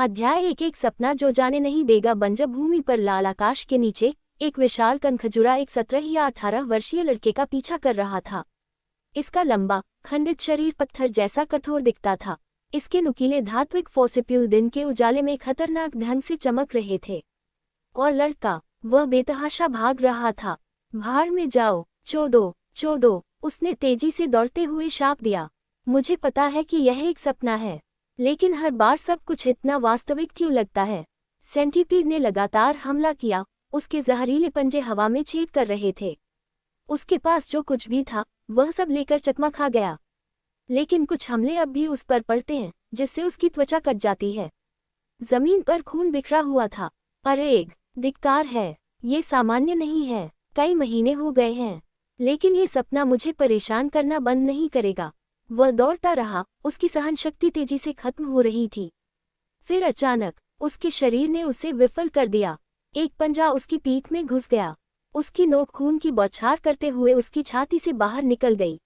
अध्याय एक सपना जो जाने नहीं देगा। बंजर भूमि पर लाल आकाश के नीचे एक विशाल कनखजूरा एक 17 या 18 वर्षीय लड़के का पीछा कर रहा था। इसका लंबा खंडित शरीर पत्थर जैसा कठोर दिखता था। इसके नुकीले धात्विक फोर्सिप्यूल दिन के उजाले में खतरनाक ढंग से चमक रहे थे। और लड़का, वह बेतहाशा भाग रहा था। भाड़ में जाओ, चोदो चोदो, उसने तेजी से दौड़ते हुए शाप दिया। मुझे पता है कि यह एक सपना है, लेकिन हर बार सब कुछ इतना वास्तविक क्यों लगता है। सेंटीपीड ने लगातार हमला किया। उसके जहरीले पंजे हवा में छेद कर रहे थे। उसके पास जो कुछ भी था वह सब लेकर चकमा खा गया। लेकिन कुछ हमले अब भी उस पर पड़ते हैं, जिससे उसकी त्वचा कट जाती है। जमीन पर खून बिखरा हुआ था। अरेग, धिक्कार है, ये सामान्य नहीं है। कई महीने हो गए हैं, लेकिन ये सपना मुझे परेशान करना बंद नहीं करेगा। वह दौड़ता रहा, उसकी सहनशक्ति तेजी से खत्म हो रही थी। फिर अचानक उसके शरीर ने उसे विफल कर दिया। एक पंजा उसकी पीठ में घुस गया। उसकी नोक खून की बौछार करते हुए उसकी छाती से बाहर निकल गई।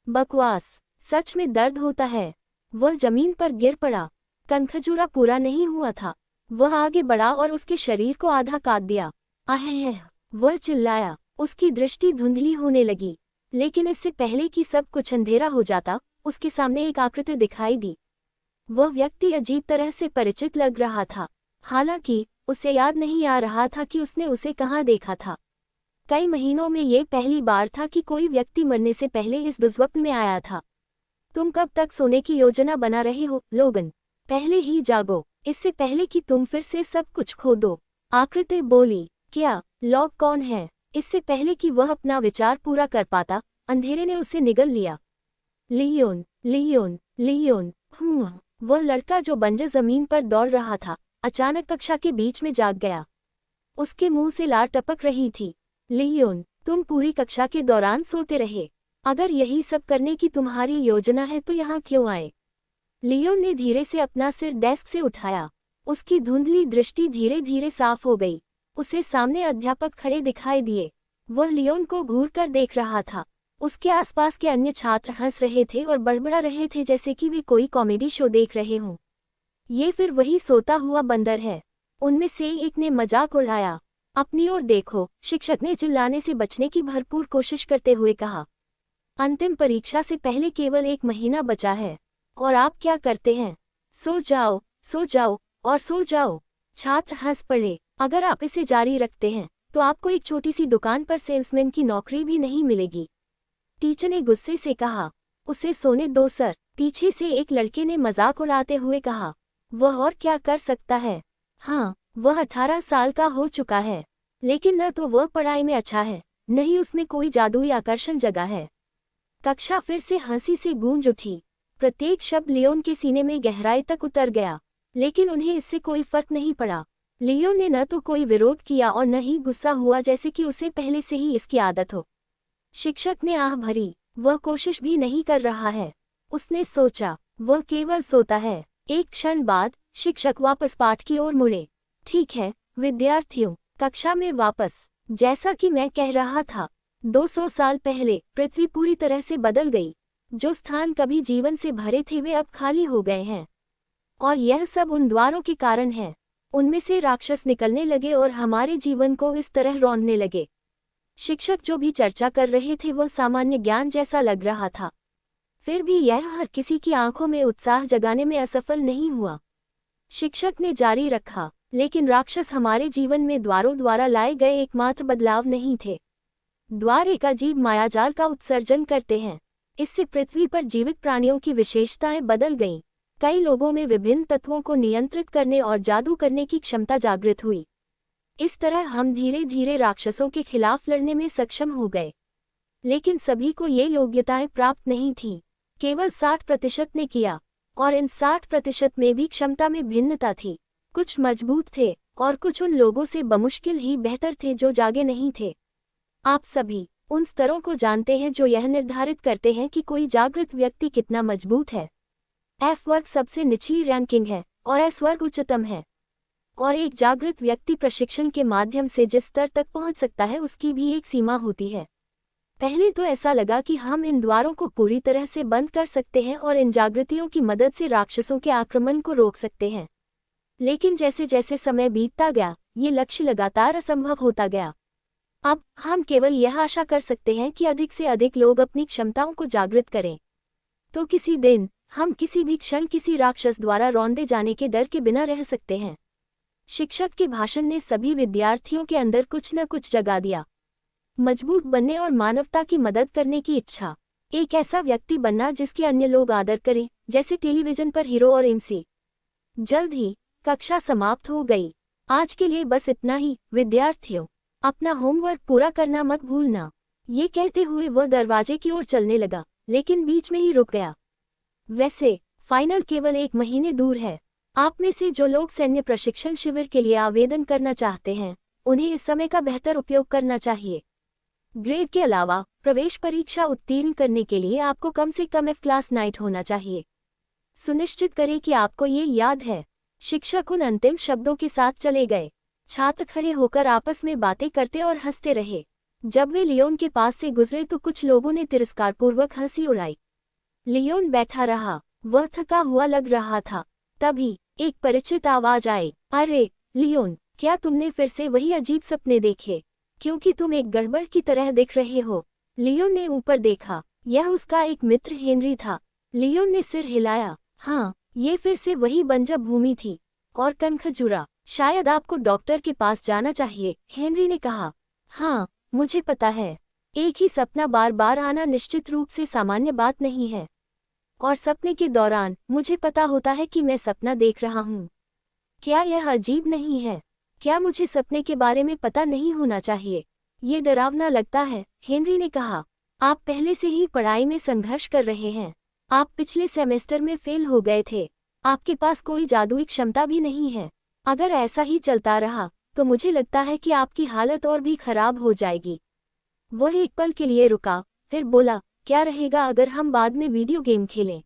बकवास, सच में दर्द होता है। वह जमीन पर गिर पड़ा। कनखजूरा पूरा नहीं हुआ था। वह आगे बढ़ा और उसके शरीर को आधा काट दिया। आह, वह चिल्लाया। उसकी दृष्टि धुंधली होने लगी। लेकिन इससे पहले कि सब कुछ अंधेरा हो जाता, उसके सामने एक आकृति दिखाई दी। वह व्यक्ति अजीब तरह से परिचित लग रहा था। हालांकि उसे याद नहीं आ रहा था कि उसने उसे कहाँ देखा था। कई महीनों में ये पहली बार था कि कोई व्यक्ति मरने से पहले इस दुस्वप्न में आया था। तुम कब तक सोने की योजना बना रहे हो, लोगन? पहले ही जागो, इससे पहले कि तुम फिर से सब कुछ खो दो। आकृति बोली। क्या लॉग कौन है? इससे पहले कि वह अपना विचार पूरा कर पाता, अंधेरे ने उसे निगल लिया। Leon, Leon, Leon. वह लड़का जो बंजर जमीन पर दौड़ रहा था, अचानक कक्षा के बीच में जाग गया। उसके मुंह से लार टपक रही थी। लियोन, तुम पूरी कक्षा के दौरान सोते रहे। अगर यही सब करने की तुम्हारी योजना है तो यहाँ क्यों आए? लियोन ने धीरे से अपना सिर डेस्क से उठाया। उसकी धुंधली दृष्टि धीरे धीरे साफ हो गई। उसे सामने अध्यापक खड़े दिखाई दिए। वह लियोन को घूर कर देख रहा था। उसके आसपास के अन्य छात्र हंस रहे थे और बड़बड़ा रहे थे, जैसे कि वे कोई कॉमेडी शो देख रहे हों। ये फिर वही सोता हुआ बंदर है, उनमें से एक ने मजाक उड़ाया। अपनी ओर देखो, शिक्षक ने चिल्लाने से बचने की भरपूर कोशिश करते हुए कहा। अंतिम परीक्षा से पहले केवल 1 महीना बचा है, और आप क्या करते हैं? सो जाओ, सो जाओ और सो जाओ। छात्र हंस पड़े। अगर आप इसे जारी रखते हैं तो आपको एक छोटी सी दुकान पर सेल्समैन की नौकरी भी नहीं मिलेगी। टीचर ने गुस्से से कहा। उसे सोने दो सर, पीछे से एक लड़के ने मजाक उड़ाते हुए कहा। वह और क्या कर सकता है? हाँ, वह 18 साल का हो चुका है, लेकिन न तो वह पढ़ाई में अच्छा है, न ही उसमें कोई जादुई आकर्षण जगा है। कक्षा फिर से हंसी से गूंज उठी। प्रत्येक शब्द लियोन के सीने में गहराई तक उतर गया, लेकिन उन्हें इससे कोई फर्क नहीं पड़ा। लियोन ने न तो कोई विरोध किया और न ही गुस्सा हुआ, जैसे कि उसे पहले से ही इसकी आदत हो। शिक्षक ने आह भरी। वह कोशिश भी नहीं कर रहा है, उसने सोचा। वह केवल सोता है। एक क्षण बाद शिक्षक वापस पाठ की ओर मुड़े। ठीक है विद्यार्थियों, कक्षा में वापस। जैसा कि मैं कह रहा था, 200 साल पहले पृथ्वी पूरी तरह से बदल गई। जो स्थान कभी जीवन से भरे थे वे अब खाली हो गए हैं, और यह सब उन द्वारों के कारण है। उनमें से राक्षस निकलने लगे और हमारे जीवन को इस तरह रौंदने लगे। शिक्षक जो भी चर्चा कर रहे थे वह सामान्य ज्ञान जैसा लग रहा था। फिर भी यह हर किसी की आंखों में उत्साह जगाने में असफल नहीं हुआ। शिक्षक ने जारी रखा, लेकिन राक्षस हमारे जीवन में द्वारों द्वारा लाए गए एकमात्र बदलाव नहीं थे। द्वार एक अजीब मायाजाल का उत्सर्जन करते हैं। इससे पृथ्वी पर जीवित प्राणियों की विशेषताएं बदल गईं। कई लोगों में विभिन्न तत्वों को नियंत्रित करने और जादू करने की क्षमता जागृत हुई। इस तरह हम धीरे धीरे राक्षसों के खिलाफ लड़ने में सक्षम हो गए। लेकिन सभी को ये योग्यताएं प्राप्त नहीं थीं। केवल 60% ने किया, और इन 60% में भी क्षमता में भिन्नता थी। कुछ मजबूत थे और कुछ उन लोगों से बमुश्किल ही बेहतर थे जो जागे नहीं थे। आप सभी उन स्तरों को जानते हैं जो यह निर्धारित करते हैं कि कोई जागृत व्यक्ति कितना मजबूत है। F वर्ग सबसे निचली रैंकिंग है और S वर्ग उच्चतम है। और एक जागृत व्यक्ति प्रशिक्षण के माध्यम से जिस स्तर तक पहुंच सकता है उसकी भी एक सीमा होती है। पहले तो ऐसा लगा कि हम इन द्वारों को पूरी तरह से बंद कर सकते हैं और इन जागृतियों की मदद से राक्षसों के आक्रमण को रोक सकते हैं। लेकिन जैसे जैसे समय बीतता गया, ये लक्ष्य लगातार असंभव होता गया। अब हम केवल यह आशा कर सकते हैं कि अधिक से अधिक लोग अपनी क्षमताओं को जागृत करें। तो किसी दिन हम किसी भी क्षण किसी राक्षस द्वारा रौंदे जाने के डर के बिना रह सकते हैं। शिक्षक के भाषण ने सभी विद्यार्थियों के अंदर कुछ न कुछ जगा दिया। मजबूत बनने और मानवता की मदद करने की इच्छा। एक ऐसा व्यक्ति बनना जिसके अन्य लोग आदर करें, जैसे टेलीविजन पर हीरो और एमसी। जल्द ही कक्षा समाप्त हो गई। आज के लिए बस इतना ही विद्यार्थियों। अपना होमवर्क पूरा करना मत भूलना। ये कहते हुए वह दरवाजे की ओर चलने लगा, लेकिन बीच में ही रुक गया। वैसे फाइनल केवल 1 महीने दूर है। आप में से जो लोग सैन्य प्रशिक्षण शिविर के लिए आवेदन करना चाहते हैं, उन्हें इस समय का बेहतर उपयोग करना चाहिए। ग्रेड के अलावा प्रवेश परीक्षा उत्तीर्ण करने के लिए आपको कम से कम F क्लास नाइट होना चाहिए। सुनिश्चित करें कि आपको ये याद है। शिक्षक उन अंतिम शब्दों के साथ चले गए। छात्र खड़े होकर आपस में बातें करते और हंसते रहे। जब वे लियोन के पास से गुजरे तो कुछ लोगों ने तिरस्कारपूर्वक हंसी उड़ाई। लियोन बैठा रहा, वह थका हुआ लग रहा था। तभी एक परिचित आवाज आई, अरे लियोन, क्या तुमने फिर से वही अजीब सपने देखे? क्योंकि तुम एक गड़बड़ की तरह दिख रहे हो। लियोन ने ऊपर देखा, यह उसका एक मित्र हेनरी था। लियोन ने सिर हिलाया, हाँ, ये फिर से वही बंजर भूमि थी और कनखजूरा। शायद आपको डॉक्टर के पास जाना चाहिए, हेनरी ने कहा। हाँ, मुझे पता है। एक ही सपना बार बार आना निश्चित रूप से सामान्य बात नहीं है। और सपने के दौरान मुझे पता होता है कि मैं सपना देख रहा हूँ। क्या यह अजीब नहीं है? क्या मुझे सपने के बारे में पता नहीं होना चाहिए? ये डरावना लगता है, हेनरी ने कहा। आप पहले से ही पढ़ाई में संघर्ष कर रहे हैं। आप पिछले सेमेस्टर में फेल हो गए थे। आपके पास कोई जादुई क्षमता भी नहीं है। अगर ऐसा ही चलता रहा तो मुझे लगता है कि आपकी हालत और भी खराब हो जाएगी। वह एक पल के लिए रुका, फिर बोला, क्या रहेगा अगर हम बाद में वीडियो गेम खेलें?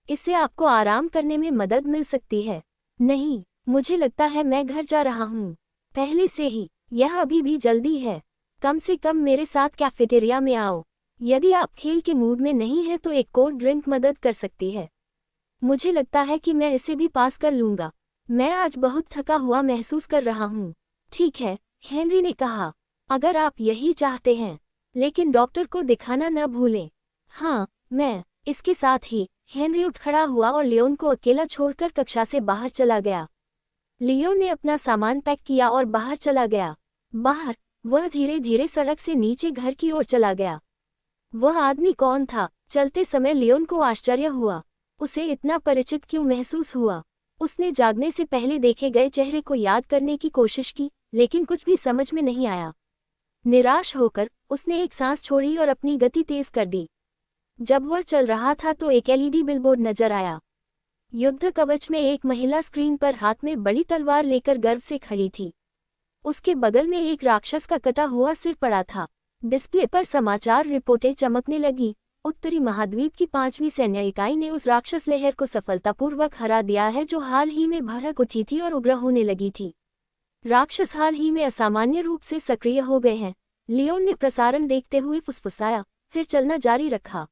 इससे आपको आराम करने में मदद मिल सकती है। नहीं, मुझे लगता है मैं घर जा रहा हूँ। पहले से ही, यह अभी भी जल्दी है। कम से कम मेरे साथ कैफेटेरिया में आओ। यदि आप खेल के मूड में नहीं हैं तो एक कोल्ड ड्रिंक मदद कर सकती है। मुझे लगता है कि मैं इसे भी पास कर लूँगा। मैं आज बहुत थका हुआ महसूस कर रहा हूँ। ठीक है, हेनरी ने कहा, अगर आप यही चाहते हैं। लेकिन डॉक्टर को दिखाना न भूलें। हाँ, मैं। इसके साथ ही हेनरी उठ खड़ा हुआ और लियोन को अकेला छोड़कर कक्षा से बाहर चला गया। लियोन ने अपना सामान पैक किया और बाहर चला गया। बाहर वह धीरे धीरे सड़क से नीचे घर की ओर चला गया। वह आदमी कौन था? चलते समय लियोन को आश्चर्य हुआ। उसे इतना परिचित क्यों महसूस हुआ? उसने जागने से पहले देखे गए चेहरे को याद करने की कोशिश की, लेकिन कुछ भी समझ में नहीं आया। निराश होकर उसने एक सांस छोड़ी और अपनी गति तेज कर दी। जब वह चल रहा था तो एक एलईडी बिलबोर्ड नजर आया। युद्ध कवच में एक महिला स्क्रीन पर हाथ में बड़ी तलवार लेकर गर्व से खड़ी थी। उसके बगल में एक राक्षस का कटा हुआ सिर पड़ा था। डिस्प्ले पर समाचार रिपोर्टें चमकने लगी। उत्तरी महाद्वीप की 5वीं सैन्य इकाई ने उस राक्षस लहर को सफलतापूर्वक हरा दिया है जो हाल ही में भड़क उठी थी और उग्र होने लगी थी। राक्षस हाल ही में असामान्य रूप से सक्रिय हो गए हैं। लियोन ने प्रसारण देखते हुए फुसफुसाया, फिर चलना जारी रखा।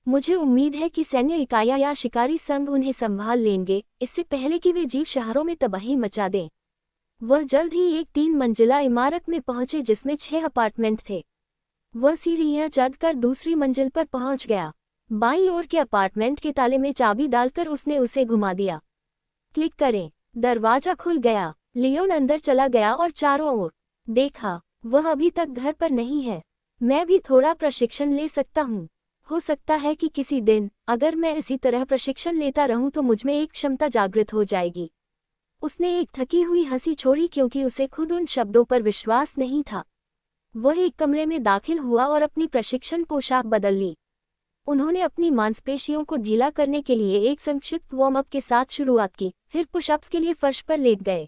मुझे उम्मीद है कि सैन्य इकाइयां या शिकारी संघ उन्हें संभाल लेंगे, इससे पहले कि वे जीव शहरों में तबाही मचा दें। वह जल्द ही एक 3 मंजिला इमारत में पहुंचे जिसमें 6 अपार्टमेंट थे। वह सीढ़ियां चढ़कर दूसरी मंजिल पर पहुंच गया। बाईं ओर के अपार्टमेंट के ताले में चाबी डालकर उसने उसे घुमा दिया। क्लिक करें, दरवाजा खुल गया। लियोन अंदर चला गया और चारों ओर देखा। वह अभी तक घर पर नहीं है। मैं भी थोड़ा प्रशिक्षण ले सकता हूँ। हो सकता है कि किसी दिन अगर मैं इसी तरह प्रशिक्षण लेता रहूं तो मुझमें एक क्षमता जागृत हो जाएगी। उसने एक थकी हुई हंसी छोड़ी क्योंकि उसे खुद उन शब्दों पर विश्वास नहीं था। वह एक कमरे में दाखिल हुआ और अपनी प्रशिक्षण पोशाक बदल ली। उन्होंने अपनी मांसपेशियों को ढीला करने के लिए एक संक्षिप्त वार्म अप के साथ शुरुआत की, फिर पुशअप्स के लिए फर्श पर लेट गए।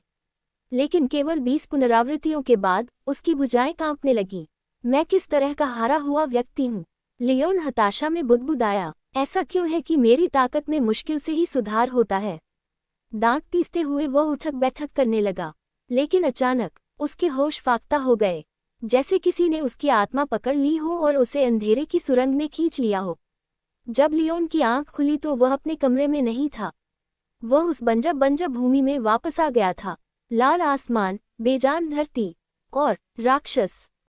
लेकिन केवल 20 पुनरावृत्तियों के बाद उसकी भुजाएं कांपने लगीं। मैं किस तरह का हारा हुआ व्यक्ति हूँ? लियोन हताशा में बुदबुदाया। ऐसा क्यों है कि मेरी ताकत में मुश्किल से ही सुधार होता है? दांत पीसते हुए वह उठक बैठक करने लगा, लेकिन अचानक उसके होश फाख्ता हो गए, जैसे किसी ने उसकी आत्मा पकड़ ली हो और उसे अंधेरे की सुरंग में खींच लिया हो। जब लियोन की आंख खुली तो वह अपने कमरे में नहीं था। वह उस बंजर भूमि में वापस आ गया था। लाल आसमान, बेजान धरती और राक्षस।